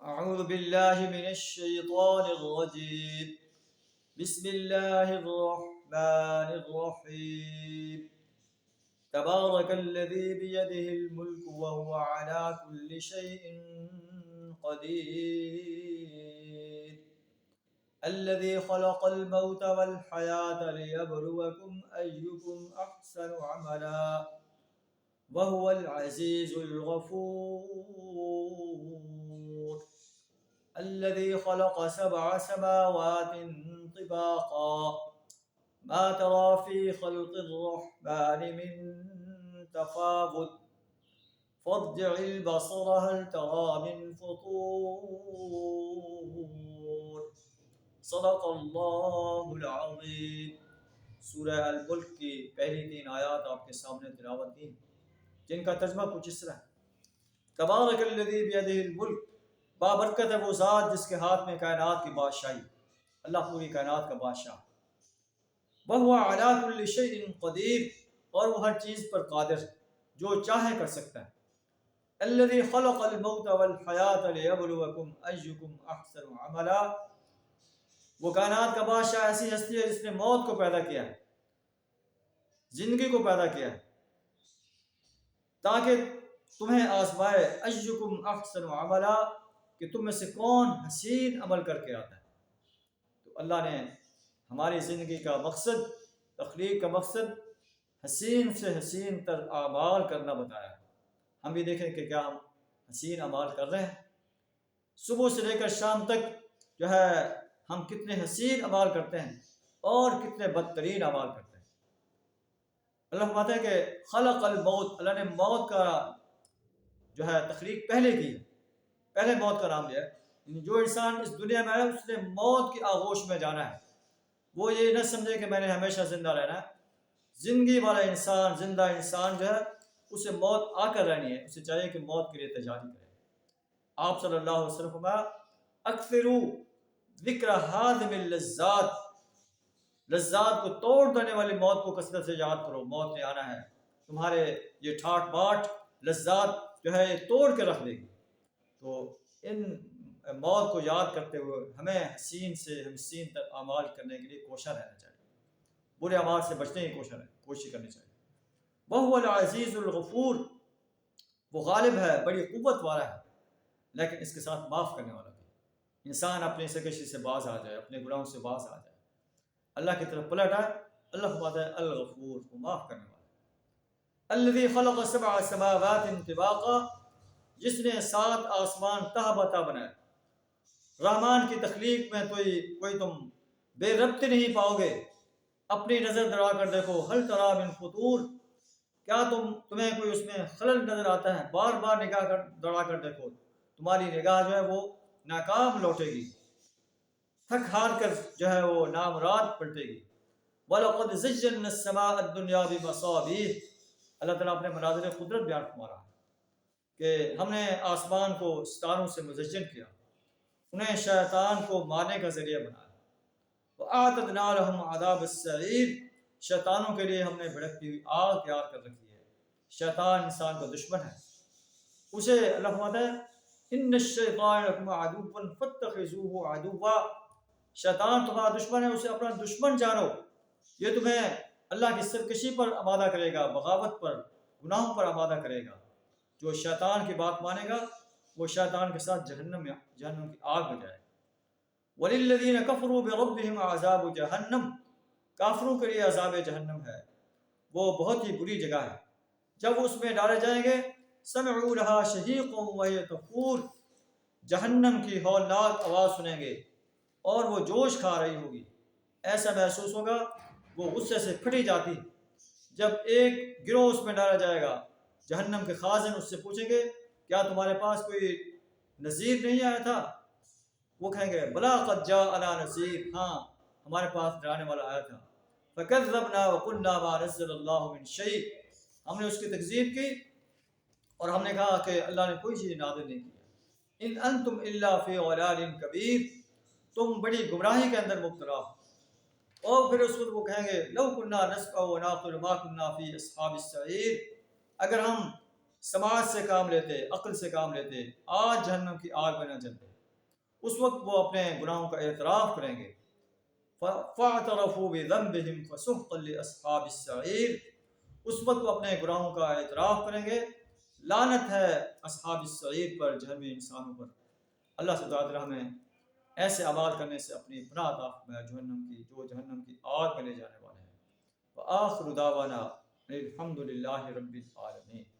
أعوذ بالله من الشيطان الرجيم. بسم الله الرحمن الرحيم. تبارك الذي بيده الملك وهو على كل شيء قدير. الذي خلق الموت والحياة ليبلوكم أيكم أحسن عملا وهو العزيز الغفور. الذي خلق 7 سماوات طباقا ما ترى في خلق الرحمن من تفاوت فارجع البصر هل ترى من فطور. صدق اللہ العظیم. سورہ الملک کی پہلی 3 آیات آپ کے سامنے تلاوت کی، جن کا ترجمہ کچھ اس طرح ہے: تبارک الذی بیدہ الملک، بابرکت ہے وہ ذات جس کے ہاتھ میں کائنات کی بادشاہی، اللہ پوری کائنات کا بادشاہ، وہو علی کل شیء قدیر، اور وہ ہر چیز پر قادر، جو چاہے کر سکتا ہے. الذی خلق الموت والحیاۃ لیبلوکم ایکم احسن عملا، وہ کائنات کا بادشاہ ایسی ہستی ہے جس نے موت کو پیدا کیا ہے، زندگی کو پیدا کیا ہے، تاکہ تمہیں آزمائے. ایکم احسن عملا، کہ تم میں سے کون حسین عمل کر کے آتا ہے. تو اللہ نے ہماری زندگی کا مقصد، تخلیق کا مقصد حسین سے حسین تر اعمال کرنا بتایا ہے. ہم بھی دیکھیں کہ کیا ہم حسین اعمال کر رہے ہیں. صبح سے لے کر شام تک جو ہے ہم کتنے حسین اعمال کرتے ہیں اور کتنے بدترین اعمال کرتے ہیں. اللہ فرماتا ہے کہ خلق الموت، اللہ نے موت کا جو ہے تخلیق پہلے کی ہے، پہلے موت کا نام لیا ہے. جو انسان اس دنیا میں آیا اس نے موت کی آغوش میں جانا ہے. وہ یہ نہ سمجھے کہ میں نے ہمیشہ زندہ رہنا ہے. زندگی والا انسان، زندہ انسان جو ہے اسے موت آ کر رہنی ہے، اسے چاہیے کہ موت کے لیے تیاری کرے. آپ صلی اللہ علیہ وسلم فرمایا: اکثروا ذکر ہاضم اللذات، لذات کو توڑ دینے والی موت کو کثرت سے یاد کرو. موت نے آنا ہے، تمہارے یہ ٹھاٹ باٹ لذات جو ہے یہ توڑ کے رکھ دے گی. تو ان موت کو یاد کرتے ہوئے ہمیں حسین سے حسین تک اعمال کرنے کے لیے کوشاں رہنا چاہیے، برے اعمال سے بچنے کی کوشش کرنی چاہیے. وَهُوَ الْعَزِيزُ الْغَفُورُ، وہ غالب ہے، بڑی قوت والا ہے، لیکن اس کے ساتھ معاف کرنے والا بھی. انسان اپنی سرکشی سے باز آ جائے، اپنے گناہوں سے باز آ جائے، اللہ کی طرف پلٹ آئے، اللہ فرماتا ہے الغفور، وہ معاف کرنے والا. الذی خلق 7 سماوات طباقا، جس نے 7 آسمان تہہ بتہ بنائے. رحمان کی تخلیق میں کوئی تم بے ربطی نہیں پاؤ گے. اپنی نظر دوڑا کر دیکھو، ہل تری من فطور، کیا تمہیں کوئی اس میں خلل نظر آتا ہے؟ بار بار نگاہ دوڑا کر دیکھو، تمہاری نگاہ جو ہے وہ ناکام لوٹے گی، تھک ہار کر جو ہے وہ نامراد پلٹے گی. وَلَقَدْ زَيَّنَّا السَّمَاءَ الدُّنْيَا بِمَصَابِيحَ، اللہ تعالیٰ اپنے مناظر قدرت بیان فرما رہا ہے کہ ہم نے آسمان کو ستاروں سے مزین کیا، انہیں شیطان کو مارنے کا ذریعہ بنایا. وَأَعْتَدْنَا لَهُمْ عَذَابَ السَّعِيرِ، شیطانوں کے لیے ہم نے بھڑکتی ہوئی آگ تیار کر رکھی ہے. شیطان انسان کا دشمن ہے. اسے اللہ فرماتا ہے ان الشیطان لکم عدو فاتخذوه عدوا، شیطان تمہارا دشمن ہے، اسے اپنا دشمن جانو. یہ تمہیں اللہ کی سرکشی پر آمادہ کرے گا، بغاوت پر، گناہوں پر آمادہ کرے گا. جو شیطان کی بات مانے گا وہ شیطان کے ساتھ جہنم کی آگ میں جائے. وَلِلَّذِينَ كَفَرُوا بِرَبِّهِمْ عَذَابُ جَهَنَّمَ، کافروں کے لیے عذاب جہنم ہے، وہ بہت ہی بری جگہ ہے. جب وہ اس میں ڈالے جائیں گے سمعوا لها شہیقا وہی تفور، جہنم کی ہولناک آواز سنیں گے اور وہ جوش کھا رہی ہوگی. ایسا محسوس ہوگا وہ غصے سے پھٹی جاتی. جب ایک گروہ اس میں ڈالا جائے گا، جہنم کے خازن اس سے پوچھیں گے کیا تمہارے پاس کوئی نذیر نہیں آیا تھا؟ وہ کہیں گے بلا قد جاءنا نذیر، ہاں ہمارے پاس ڈرانے والا آیا تھا. فکذبنا وقلنا ما نزل اللہ من شیء، ہم نے اس کی تکذیب کی اور ہم نے کہا کہ اللہ نے کوئی چیز نازل نہیں کی. ان انتم الا فی ضلال کبیر، تم بڑی گمراہی کے اندر مبتلا ہو. اور پھر اس وقت وہ کہیں گے لو کنا نسمع ونعقل ما کنا فی اصحاب السعیر، اگر ہم سماعت سے کام لیتے، عقل سے کام لیتے، آج جہنم کی آگ میں نہ جلتے، اس وقت وہ اپنے گناہوں کا اعتراف کریں گے۔ فَاعْتَرَفُوا بِذَنبِهِمْ فَسُحْقًا لِأَصْحَابِ السَّعِيرِ، اس وقت وہ اپنے گناہوں کا اعتراف کریں گے، لعنت ہے اصحاب السعیر پر، جہنمی انسانوں پر۔ اللہ سبحانہ وتعالی ہمیں ایسے اعمال کرنے سے اپنی پناہ عطا فرمائے جہنم کی، جو جہنم کی آگ میں لے جانے والے ہیں۔ وآخر دعوانا الحمد للہ رب العالمین۔